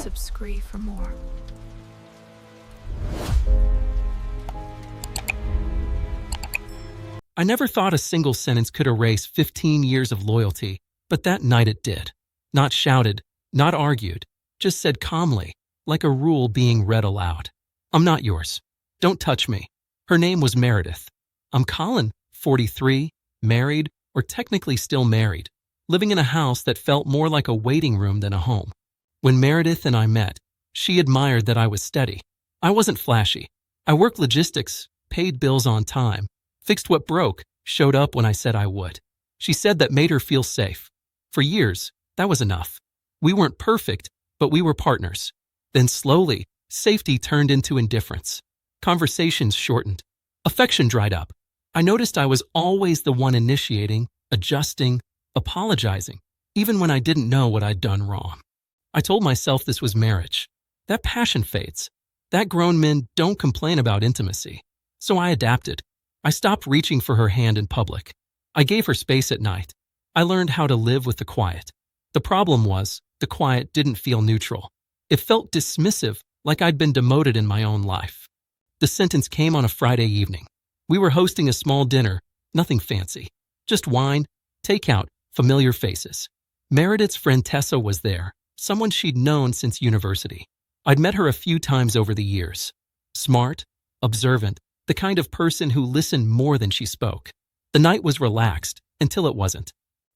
subscribe for more. I never thought a single sentence could erase 15 years of loyalty, but that night it did. Not shouted, not argued, just said calmly, like a rule being read aloud. I'm not yours. Don't touch me. Her name was Meredith. I'm Colin, 43, married, or technically still married, living in a house that felt more like a waiting room than a home. When Meredith and I met, she admired that I was steady. I wasn't flashy. I worked logistics, paid bills on time, fixed what broke, showed up when I said I would. She said that made her feel safe. For years, that was enough. We weren't perfect, but we were partners. Then slowly, safety turned into indifference. Conversations shortened. Affection dried up. I noticed I was always the one initiating, adjusting, apologizing, even when I didn't know what I'd done wrong. I told myself this was marriage. That passion fades. That grown men don't complain about intimacy. So I adapted. I stopped reaching for her hand in public. I gave her space at night. I learned how to live with the quiet. The problem was, the quiet didn't feel neutral. It felt dismissive, like I'd been demoted in my own life. The sentence came on a Friday evening. We were hosting a small dinner, nothing fancy. Just wine, takeout, familiar faces. Meredith's friend Tessa was there, someone she'd known since university. I'd met her a few times over the years. Smart, observant, the kind of person who listened more than she spoke. The night was relaxed, until it wasn't.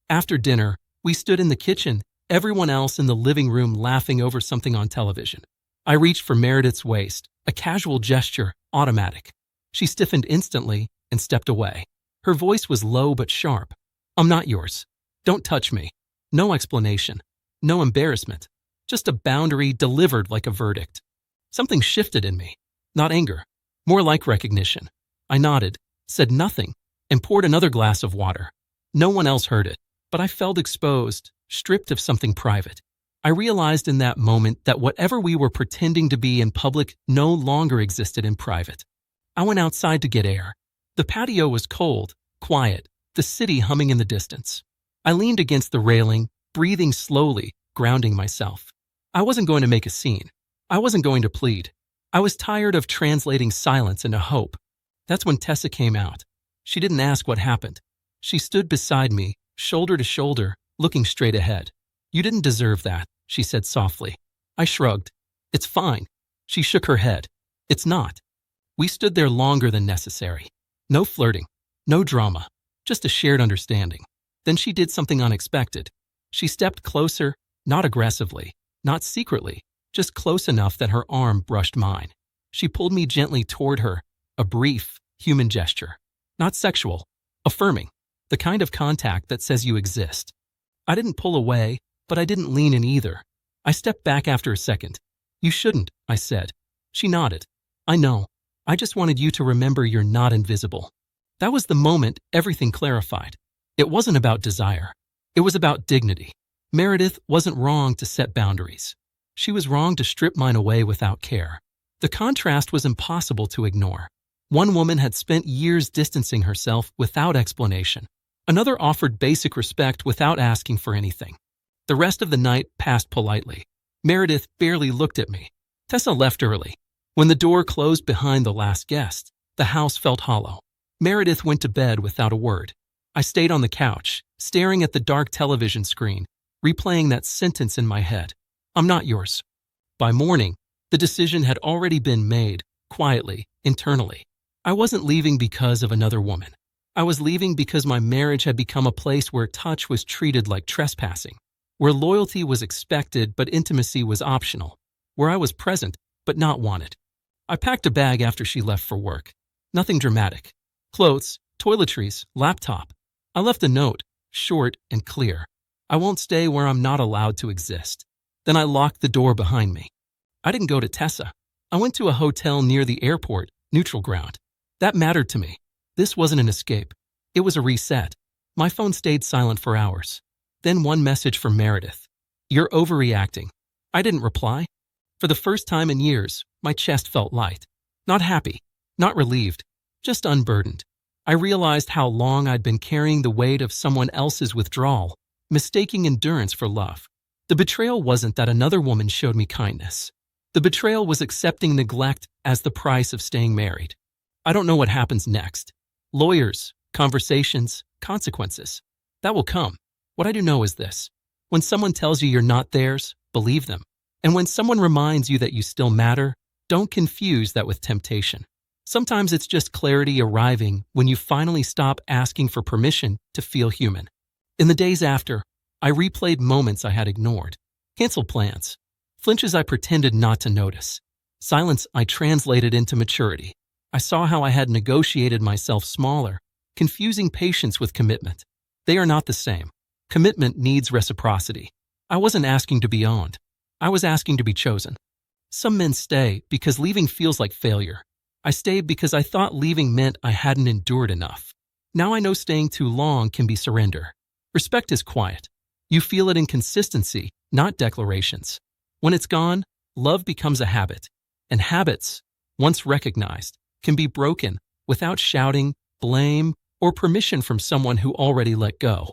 After dinner, we stood in the kitchen, everyone else in the living room laughing over something on television. I reached for Meredith's waist, a casual gesture, automatic. She stiffened instantly and stepped away. Her voice was low but sharp. I'm not yours. Don't touch me. No explanation. No embarrassment. Just a boundary delivered like a verdict. Something shifted in me. Not anger. More like recognition. I nodded, said nothing, and poured another glass of water. No one else heard it, but I felt exposed, stripped of something private. I realized in that moment that whatever we were pretending to be in public no longer existed in private. I went outside to get air. The patio was cold, quiet, the city humming in the distance. I leaned against the railing, breathing slowly, grounding myself. I wasn't going to make a scene. I wasn't going to plead. I was tired of translating silence into hope. That's when Tessa came out. She didn't ask what happened. She stood beside me, shoulder to shoulder, looking straight ahead. You didn't deserve that, she said softly. I shrugged. It's fine. She shook her head. It's not. We stood there longer than necessary. No flirting, no drama, just a shared understanding. Then she did something unexpected. She stepped closer, not aggressively, not secretly, just close enough that her arm brushed mine. She pulled me gently toward her, a brief, human gesture. Not sexual, affirming, the kind of contact that says you exist. I didn't pull away, but I didn't lean in either. I stepped back after a second. You shouldn't, I said. She nodded. I know. I just wanted you to remember you're not invisible. That was the moment everything clarified. It wasn't about desire. It was about dignity. Meredith wasn't wrong to set boundaries. She was wrong to strip mine away without care. The contrast was impossible to ignore. One woman had spent years distancing herself without explanation. Another offered basic respect without asking for anything. The rest of the night passed politely. Meredith barely looked at me. Tessa left early. When the door closed behind the last guest, the house felt hollow. Meredith went to bed without a word. I stayed on the couch, staring at the dark television screen, replaying that sentence in my head. I'm not yours. By morning, the decision had already been made, quietly, internally. I wasn't leaving because of another woman. I was leaving because my marriage had become a place where touch was treated like trespassing, where loyalty was expected but intimacy was optional, where I was present but not wanted. I packed a bag after she left for work. Nothing dramatic. Clothes, toiletries, laptop. I left a note, short and clear. I won't stay where I'm not allowed to exist. Then I locked the door behind me. I didn't go to Tessa. I went to a hotel near the airport, neutral ground. That mattered to me. This wasn't an escape. It was a reset. My phone stayed silent for hours. Then one message from Meredith. You're overreacting. I didn't reply. For the first time in years, my chest felt light. Not happy, not relieved, just unburdened. I realized how long I'd been carrying the weight of someone else's withdrawal, mistaking endurance for love. The betrayal wasn't that another woman showed me kindness. The betrayal was accepting neglect as the price of staying married. I don't know what happens next. Lawyers, conversations, consequences. That will come. What I do know is this. When someone tells you you're not theirs, believe them. And when someone reminds you that you still matter, don't confuse that with temptation. Sometimes it's just clarity arriving when you finally stop asking for permission to feel human. In the days after, I replayed moments I had ignored, canceled plans, flinches I pretended not to notice, silence I translated into maturity. I saw how I had negotiated myself smaller, confusing patience with commitment. They are not the same. Commitment needs reciprocity. I wasn't asking to be owned. I was asking to be chosen. Some men stay because leaving feels like failure. I stayed because I thought leaving meant I hadn't endured enough. Now I know staying too long can be surrender. Respect is quiet. You feel it in consistency, not declarations. When it's gone, love becomes a habit. And habits, once recognized, can be broken without shouting, blame, or permission from someone who already let go.